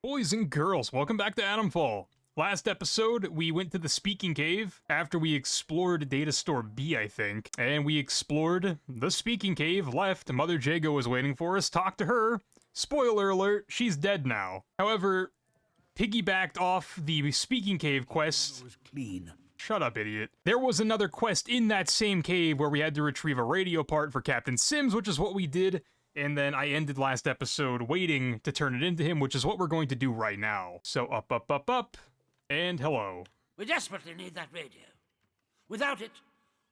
Boys and girls, welcome back to Atomfall. Last episode, we went to the Speaking Cave after we explored Data Store B, I think. And we explored the Speaking Cave, left, Mother Jago was waiting for us, talked to her. Spoiler alert, she's dead now. However, piggybacked off the Speaking Cave quest. Clean. Shut up, idiot. There was another quest in that same cave where we had to retrieve a radio part for Captain Sims, which is what we did. And then I ended last episode waiting to turn it into him, which is what we're going to do right now. So up, and hello. We desperately need that radio. Without it,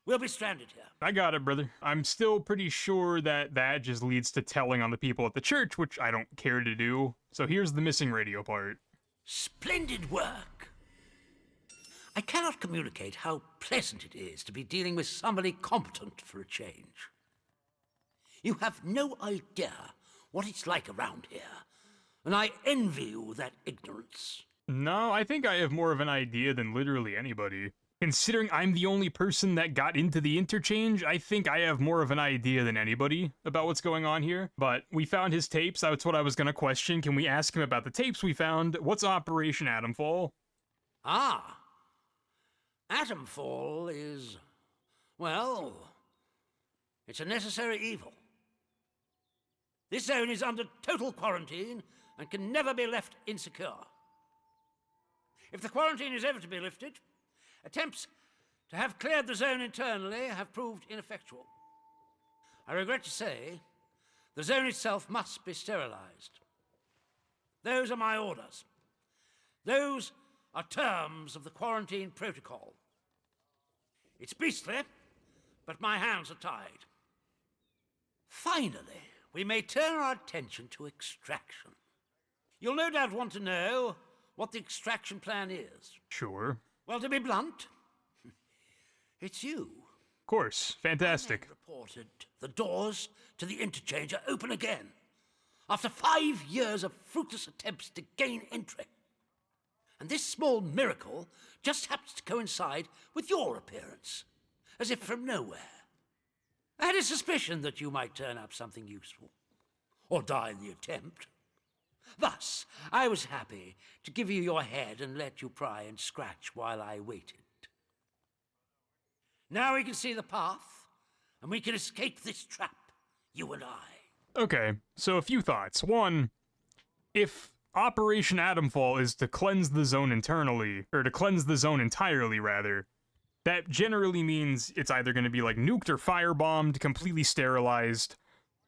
we'll be stranded here. I got it, brother. I'm still pretty sure that that just leads to telling on the people at the church, which I don't care to do. So here's the missing radio part. Splendid work. I cannot communicate how pleasant it is to be dealing with somebody competent for a change. You have no idea what it's like around here, and I envy you that ignorance. No, I think I have more of an idea than literally anybody. Considering I'm the only person that got into the interchange, I think I have more of an idea than anybody about what's going on here. But we found his tapes, that's what I was gonna question. Can we ask him about the tapes we found? What's Operation Atomfall? Ah, Atomfall is, well, it's a necessary evil. This zone is under total quarantine and can never be left insecure. If the quarantine is ever to be lifted, attempts to have cleared the zone internally have proved ineffectual. I regret to say, the zone itself must be sterilized. Those are my orders. Those are terms of the quarantine protocol. It's beastly, but my hands are tied. Finally, we may turn our attention to extraction. You'll no doubt want to know what the extraction plan is. Sure. Well, to be blunt, it's you. Of course. Fantastic. Reported the doors to the interchange are open again, after 5 years of fruitless attempts to gain entry. And this small miracle just happens to coincide with your appearance, as if from nowhere. I had a suspicion that you might turn up something useful, or die in the attempt. Thus, I was happy to give you your head and let you pry and scratch while I waited. Now we can see the path, and we can escape this trap, you and I. Okay, so a few thoughts. One, if Operation Atomfall is to cleanse the zone internally, or to cleanse the zone entirely, rather, that generally means it's either going to be like nuked or firebombed, completely sterilized,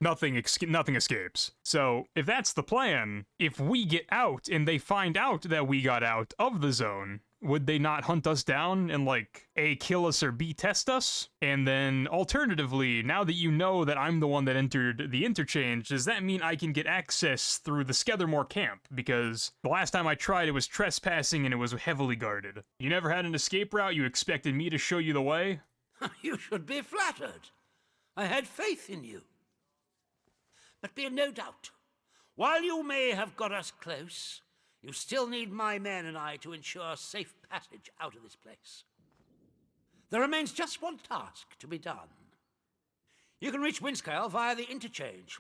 nothing escapes. So, if that's the plan, if we get out and they find out that we got out of the zone, would they not hunt us down and, like, A, kill us or B, test us? And then, alternatively, now that you know that I'm the one that entered the interchange, does that mean I can get access through the Skethermore camp? Because the last time I tried, it was trespassing and it was heavily guarded. You never had an escape route? You expected me to show you the way? You should be flattered. I had faith in you. But be in no doubt, while you may have got us close, you still need my men and I to ensure safe passage out of this place. There remains just one task to be done. You can reach Windscale via the interchange.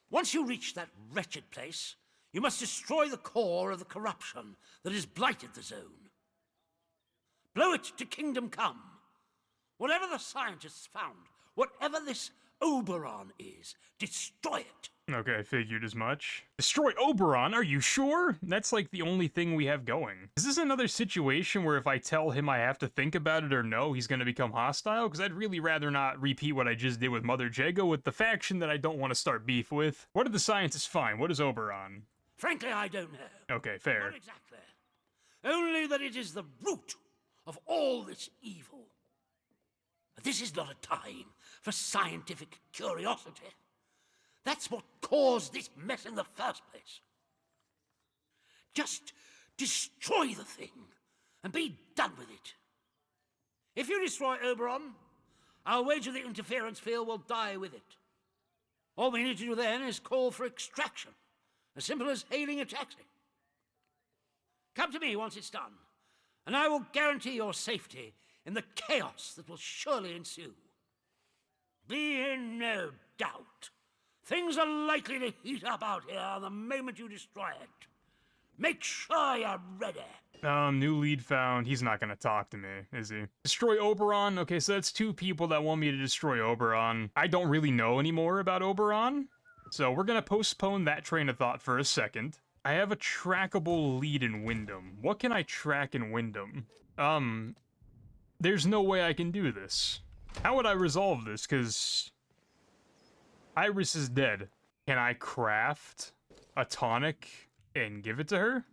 Once you reach that wretched place, you must destroy the core of the corruption that has blighted the zone. Blow it to kingdom come. Whatever the scientists found, whatever this Oberon is, destroy it. Okay, I figured as much. Destroy Oberon? Are you sure? That's like the only thing we have going. Is this another situation where if I tell him I have to think about it or no, he's gonna become hostile? Because I'd really rather not repeat what I just did with Mother Jago with the faction that I don't want to start beef with. What did the scientists find? What is Oberon? Frankly, I don't know. Okay, fair. Not exactly. Only that it is the root of all this evil. But this is not a time for scientific curiosity. That's what caused this mess in the first place. Just destroy the thing and be done with it. If you destroy Oberon, I'll wager the interference field will die with it. All we need to do then is call for extraction, as simple as hailing a taxi. Come to me once it's done, and I will guarantee your safety in the chaos that will surely ensue. Be in no doubt. Things are likely to heat up out here the moment you destroy it. Make sure you're ready. New lead found. He's not gonna talk to me, is he? Destroy Oberon? Okay, so that's 2 people that want me to destroy Oberon. I don't really know anymore about Oberon, so we're gonna postpone that train of thought for a second. I have a trackable lead in Wyndham. What can I track in Wyndham? There's no way I can do this. How would I resolve this? Because Iris is dead. Can I craft a tonic and give it to her?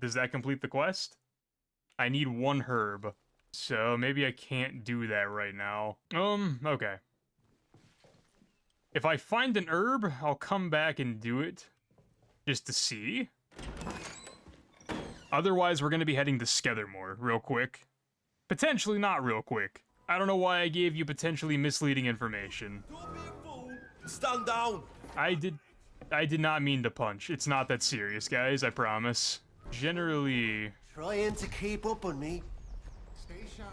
Does that complete the quest? I need 1 herb. So maybe I can't do that right now. Okay. If I find an herb, I'll come back and do it. Just to see. Otherwise, we're gonna be heading to Skethermore real quick. Potentially not real quick. I don't know why I gave you potentially misleading information. Don't be a fool. Stand down. I did not mean to punch. It's not that serious, guys, I promise. Generally, Trying to keep up on me. Stay sharp.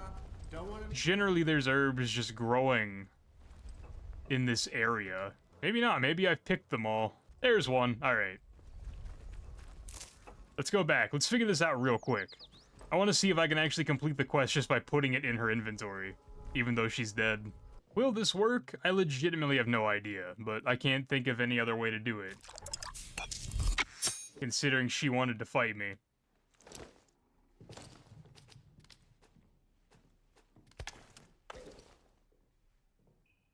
Don't want to. generally there's herbs just growing in this area. Maybe not, maybe I've picked them all. There's one, alright. Let's go back, let's figure this out real quick. I want to see if I can actually complete the quest just by putting it in her inventory, even though she's dead. Will this work? I legitimately have no idea, but I can't think of any other way to do it. Considering she wanted to fight me.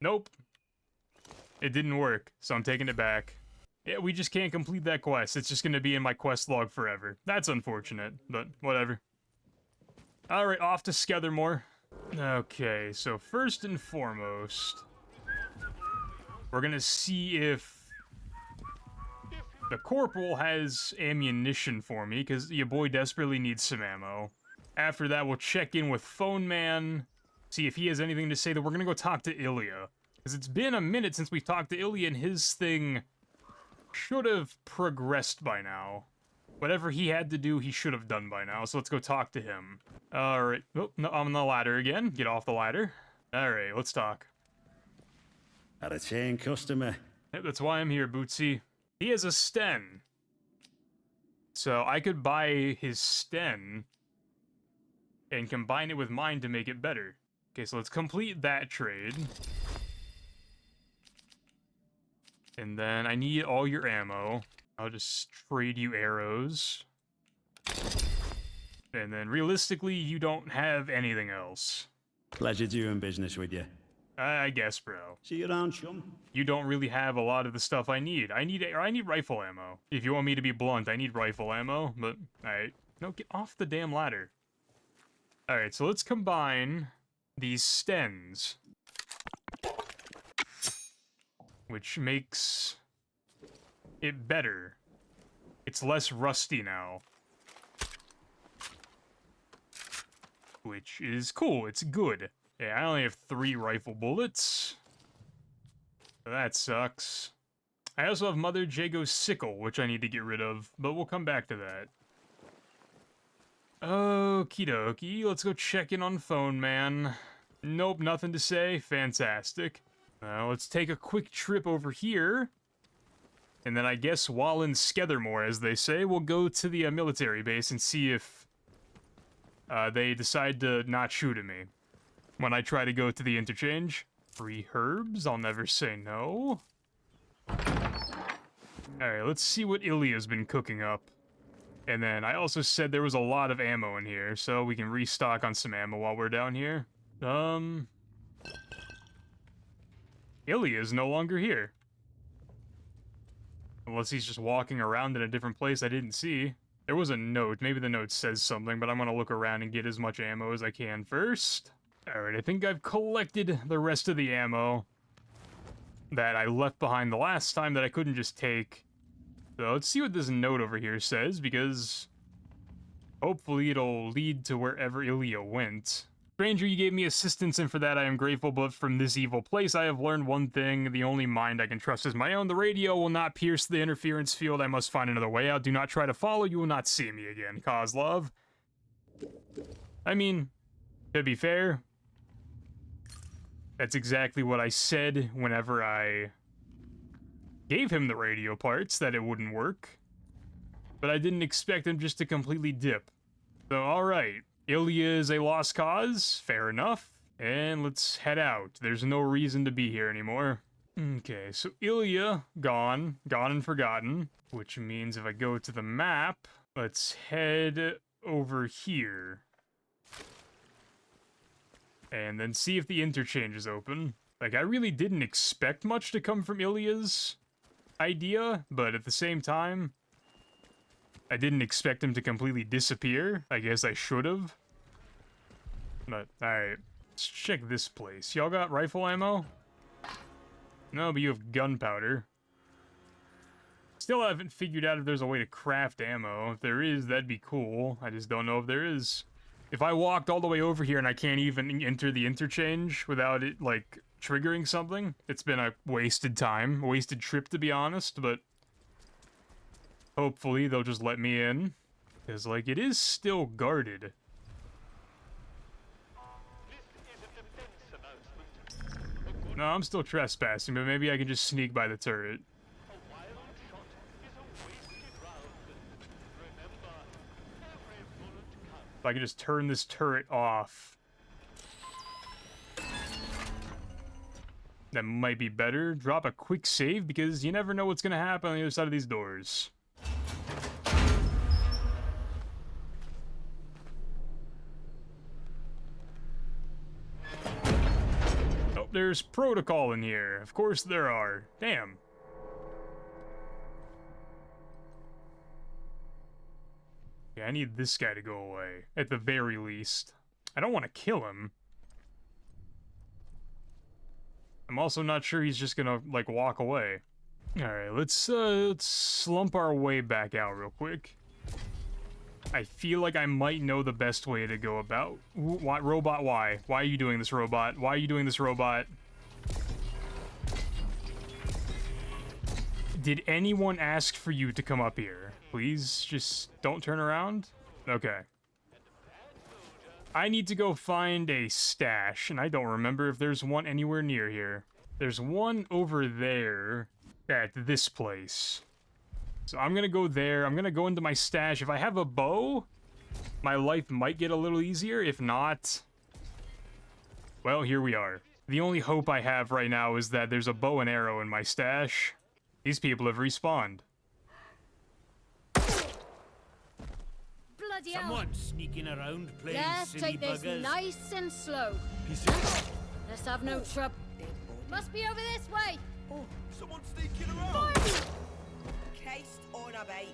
Nope. It didn't work, so I'm taking it back. Yeah, we just can't complete that quest. It's just gonna be in my quest log forever. That's unfortunate, but whatever. Alright, off to Skethermore. Okay, so first and foremost, we're gonna see if the corporal has ammunition for me, because your boy desperately needs some ammo. After that, we'll check in with Phone Man, see if he has anything to say. Then we're gonna go talk to Ilya, because it's been a minute since we've talked to Ilya, and his thing should have progressed by now. Whatever he had to do, he should have done by now, so let's go talk to him. Alright, oh, no, I'm on the ladder again. Get off the ladder. Alright, let's talk. Had a chain customer. Yep, that's why I'm here, Bootsy. He has a Sten. So I could buy his Sten and combine it with mine to make it better. Okay, so let's complete that trade. And then I need all your ammo. I'll just trade you arrows. And then realistically, you don't have anything else. Pleasure doing business with you. I guess, bro. See you around, chum. You don't really have a lot of the stuff I need. I need rifle ammo. If you want me to be blunt, I need rifle ammo, but alright. No, get off the damn ladder. Alright, so let's combine these Stens. Which makes it better. It's less rusty now. Which is cool, it's good. Yeah, I only have 3 rifle bullets. So that sucks. I also have Mother Jago's sickle, which I need to get rid of, but we'll come back to that. Okie dokie, let's go check in on Phone Man. Nope, nothing to say. Fantastic. Let's take a quick trip over here. And then I guess while in Skethermore, as they say, we'll go to the military base and see if they decide to not shoot at me when I try to go to the interchange. 3 herbs, I'll never say no. Alright, let's see what Ilya's been cooking up. And then I also said there was a lot of ammo in here, so we can restock on some ammo while we're down here. Ilya's no longer here. Unless he's just walking around in a different place I didn't see. There was a note. Maybe the note says something, but I'm gonna look around and get as much ammo as I can first. Alright, I think I've collected the rest of the ammo that I left behind the last time that I couldn't just take. So let's see what this note over here says, because hopefully it'll lead to wherever Ilya went. Stranger, you gave me assistance, and for that I am grateful, but from this evil place I have learned one thing: the only mind I can trust is my own. The radio will not pierce the interference field. I must find another way out. Do not try to follow. You will not see me again. Kozlov. I mean, to be fair, that's exactly what I said whenever I gave him the radio parts, that it wouldn't work. but I didn't expect him just to completely dip. So, alright. Ilya is a lost cause, fair enough. And let's head out. There's no reason to be here anymore. Okay, so Ilya, gone and forgotten. Which means if I go to the map, let's head over here. And then see if the interchange is open. Like, I really didn't expect much to come from Ilya's idea, but at the same time, I didn't expect him to completely disappear. I guess I should have. But, alright. Let's check this place. Y'all got rifle ammo? No, but you have gunpowder. Still haven't figured out if there's a way to craft ammo. If there is, that'd be cool. I just don't know if there is. If I walked all the way over here and I can't even enter the interchange without it, like, triggering something, it's been a wasted time. A wasted trip, to be honest, but hopefully they'll just let me in. Because, like, it is still guarded. No, I'm still trespassing, but maybe I can just sneak by the turret. If I can just turn this turret off. That might be better. Drop a quick save, because you never know what's gonna happen on the other side of these doors. Oh, there's protocol in here. Of course there are. Damn. Yeah, I need this guy to go away, at the very least. I don't want to kill him. I'm also not sure he's just gonna, like, walk away. Alright, let's slump our way back out real quick. I feel like I might know the best way to go about... Why, robot, why? Why are you doing this, robot? Why are you doing this, robot? Did anyone ask for you to come up here? Please, just don't turn around? Okay. I need to go find a stash, and I don't remember if there's one anywhere near here. There's one over there at this place. So I'm gonna go there. I'm gonna go into my stash. If I have a bow, my life might get a little easier. If not, well, here we are. The only hope I have right now is that there's a bow and arrow in my stash. These people have respawned. Bloody hell. Someone sneaking around playing Let's silly take this buggers. nice and slow. Let's have no trouble. Must be over this way. Someone's sneaking around. Cased on a bike.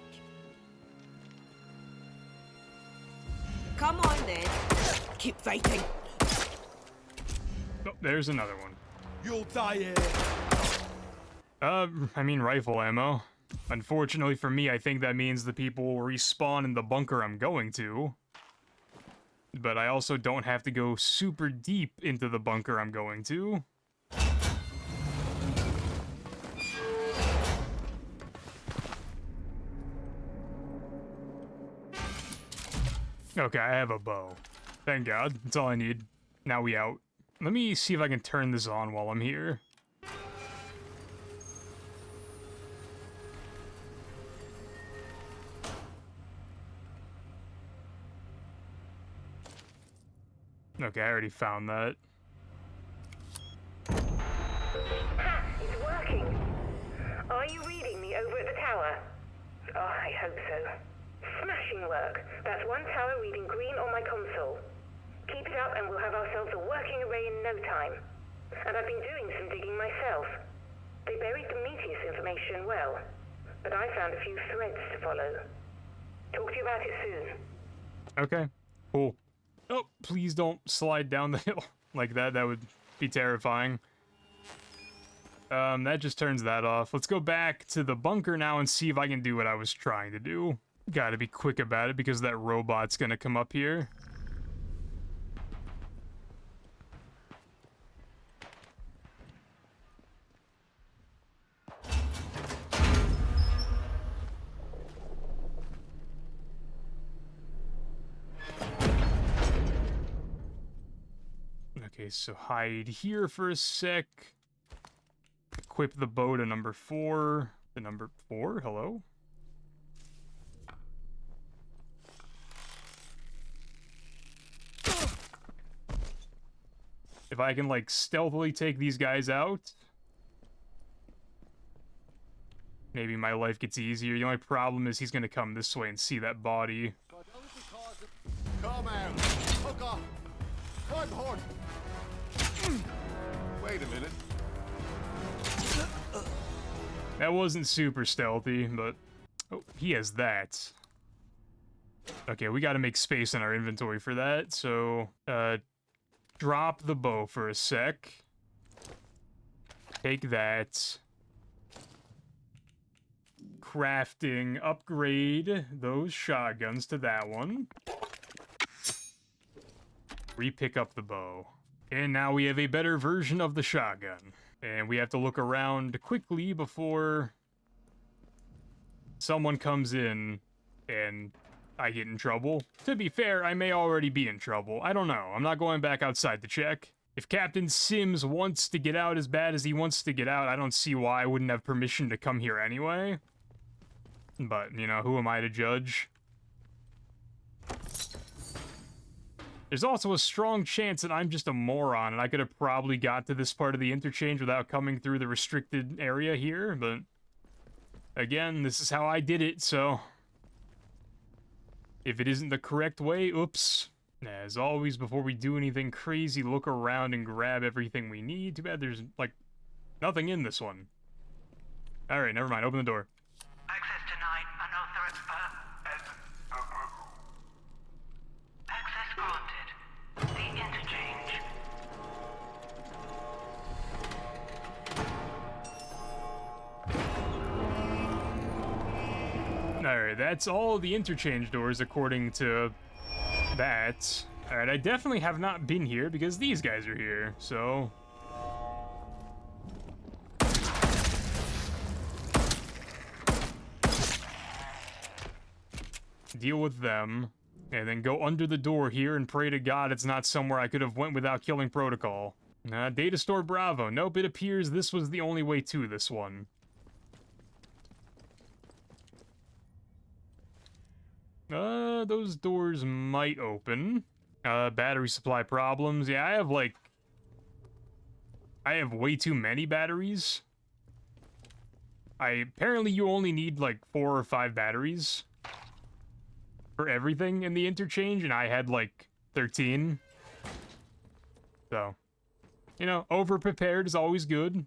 Come on then. Keep fighting. Oh, there's another one. You'll die here. I mean rifle ammo. Unfortunately for me, I think that means the people will respawn in the bunker I'm going to. But I also don't have to go super deep into the bunker I'm going to. Okay, I have a bow. Thank God. That's all I need. Now we out. Let me see if I can turn this on while I'm here. Okay, I already found that. Ha! It's working! Are you reading me over at the tower? Oh, I hope so. Smashing work. That's one tower reading green on my console. Keep it up and we'll have ourselves a working array in no time. And I've been doing some digging myself. They buried the Prometheus information well, but I found a few threads to follow. Talk to you about it soon. Okay, cool. Oh, please don't slide down the hill like that. That would be terrifying. That just turns that off. Let's go back to the bunker now and see if I can do what I was trying to do. Gotta be quick about it because that robot's gonna come up here. Okay, so hide here for a sec. Equip the bow to number 4. The number 4? Hello? If I can, like, stealthily take these guys out, maybe my life gets easier. The only problem is he's gonna come this way and see that body. Come out. Hook off. Climb the horn. Wait a minute. That wasn't super stealthy, but... Oh, he has that. Okay, we gotta make space in our inventory for that, so... drop the bow for a sec. Take that. Crafting, upgrade those shotguns to that one. Re-pick up the bow. And now we have a better version of the shotgun. And we have to look around quickly before someone comes in and I get in trouble. To be fair, I may already be in trouble. I don't know. I'm not going back outside to check. If Captain Sims wants to get out as bad as he wants to get out, I don't see why I wouldn't have permission to come here anyway. But, you know, who am I to judge? There's also a strong chance that I'm just a moron, and I could have probably got to this part of the interchange without coming through the restricted area here, but... Again, this is how I did it, so... If it isn't the correct way, oops. As always, before we do anything crazy, look around and grab everything we need. Too bad there's, like, nothing in this one. Alright, never mind. Open the door. Access denied. Unauthorized. Access granted. The interchange. Alright, that's all the interchange doors according to that. Alright, I definitely have not been here because these guys are here, so... Deal with them, and then go under the door here and pray to God it's not somewhere I could have went without killing protocol. Data store Bravo. Nope, it appears this was the only way to this one. Those doors might open. Battery supply problems. Yeah, I have way too many batteries. Apparently you only need, like, 4 or 5 batteries for everything in the interchange, and I had, like, 13. So, you know, over-prepared is always good.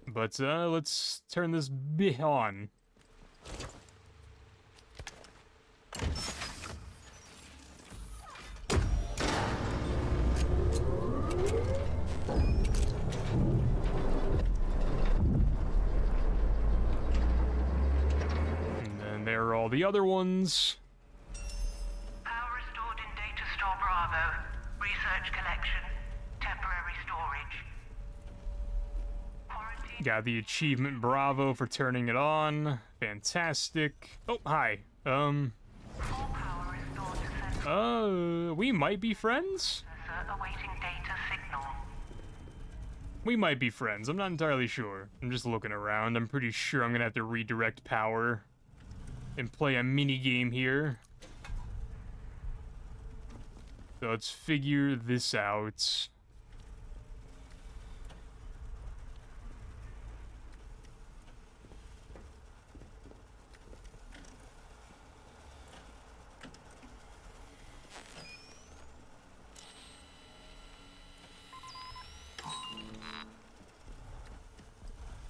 But, let's turn this bit on. And then there are all the other ones. Power restored in Data Store Bravo. Research collection. Temporary storage. Quarantine. Got the achievement Bravo for turning it on. Fantastic. Oh, hi. Full power restored to sensor. We might be friends? Awaiting data signal. We might be friends. I'm not entirely sure. I'm just looking around. I'm pretty sure I'm gonna have to redirect power and play a mini game here. So let's figure this out.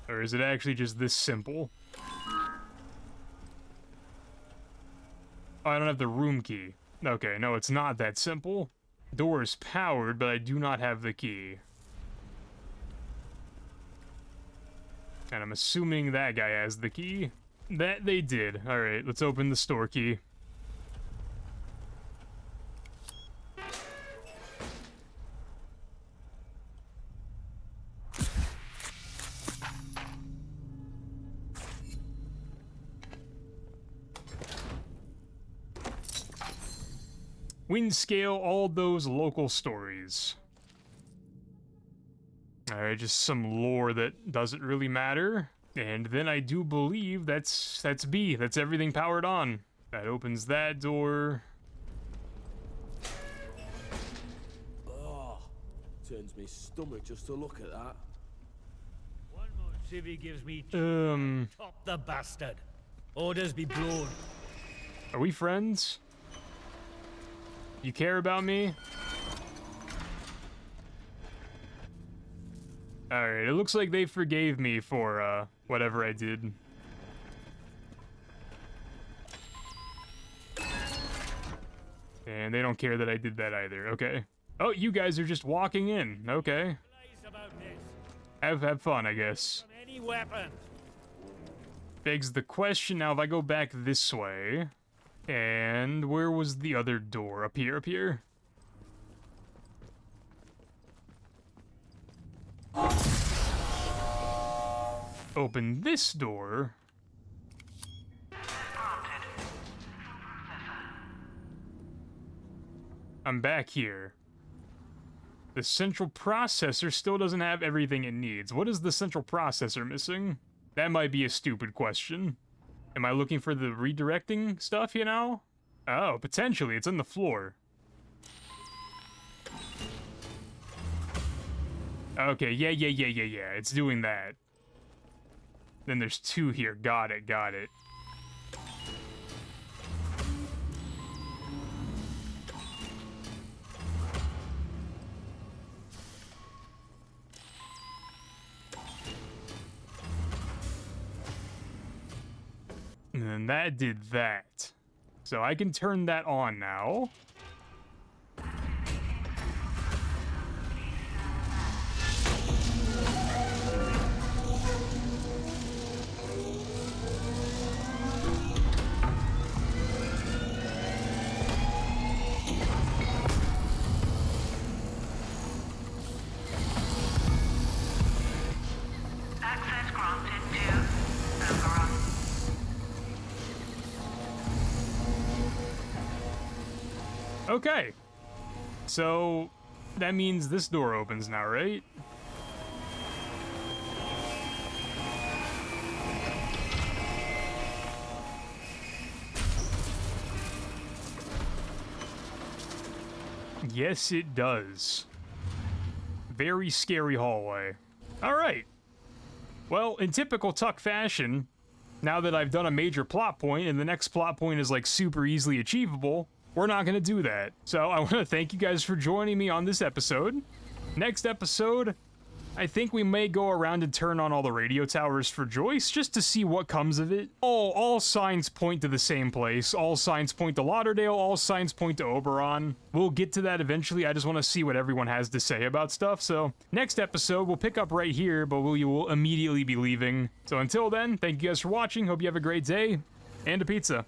Or is it actually just this simple? Oh, I don't have the room key. Okay, no, it's not that simple. Door is powered, but I do not have the key. And I'm assuming that guy has the key. That they did. Alright, let's open the store key. Wind scale all those local stories. Alright, just some lore that doesn't really matter. And then I do believe that's B. That's everything powered on. That opens that door. Turns me stomach just to look at that. One more civvy gives me top the bastard. Orders be blown. Are we friends? You care about me? Alright, it looks like they forgave me for, whatever I did. And they don't care that I did that either, okay. Oh, you guys are just walking in, okay. Have fun, I guess. Any weapons. Begs the question now, if I go back this way, and where was the other door? Up here, up here? Open this door. I'm back here. The central processor still doesn't have everything it needs. What is the central processor missing? That might be a stupid question. Am I looking for the redirecting stuff, you know? Oh, potentially. It's on the floor. Okay, yeah. It's doing that. Then there's two here. Got it. And then that did that. So I can turn that on now. Access granted to Overrun. Okay. So that means this door opens now, right? Yes, it does. Very scary hallway. All right. Well, in typical Tuck fashion, now that I've done a major plot point and the next plot point is like super easily achievable, we're not going to do that. So I want to thank you guys for joining me on this episode. Next episode, I think we may go around and turn on all the radio towers for Joyce just to see what comes of it. All signs point to the same place. All signs point to Lauderdale. All signs point to Oberon. We'll get to that eventually. I just want to see what everyone has to say about stuff. So next episode, we'll pick up right here, but we will immediately be leaving. So until then, thank you guys for watching. Hope you have a great day and a pizza.